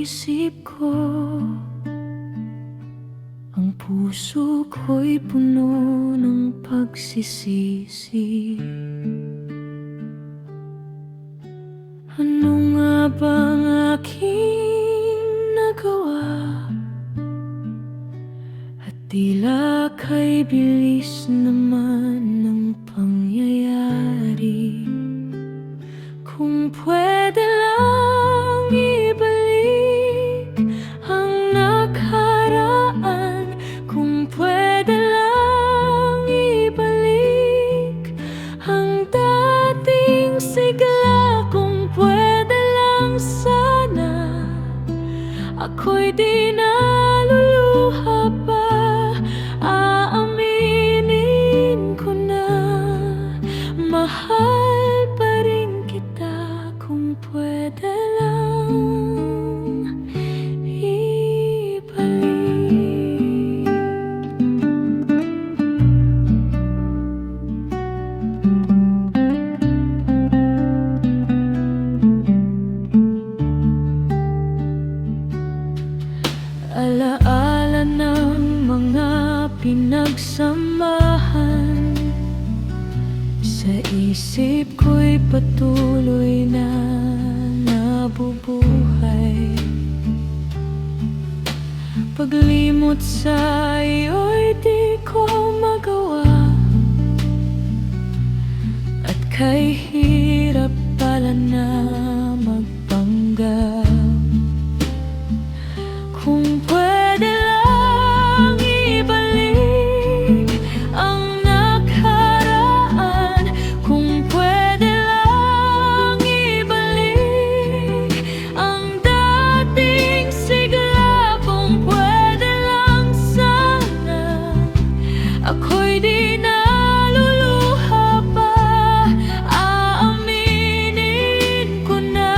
isip ko. Ang puso ko'y puno ng pagsisisi. Ano nga bang aking nagawa? At tila kay bilis naman ng pangyayari. Kung pwede lang ibalik ang nakaraan, kung pwede lang ibalik ang dating sigla, kung pwede lang sana ako'y di naluluha pa. Aaminin ko na mahal pa rin kita. Kung pwede lang ibalik. Alaala ng mga pinagsamahan, sa isip ko'y patuloy na nabubuhay. Paglimot sa iyo'y di ko magawa, at kay hirap pala na magpanggap. Kung pwede lang ibalik ang nakaraan, kung pwede lang ibalik ang dating sigla, kung pwede lang sana ako'y di naluluha pa. Aaminin ko na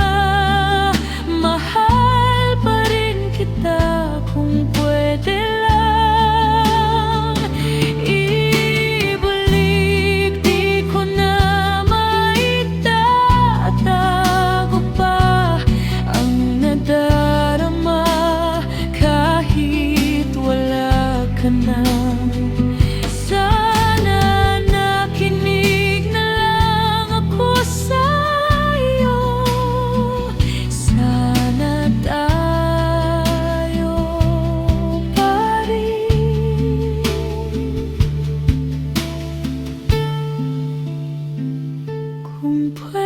mahal pa rin kita. Kung pwede lang ibalik, di ko na maitatago pa ang nadarama kahit wala ka na. Sana nakinig na lang ako sa iyo. Sana tayo pa rin. Kung pwede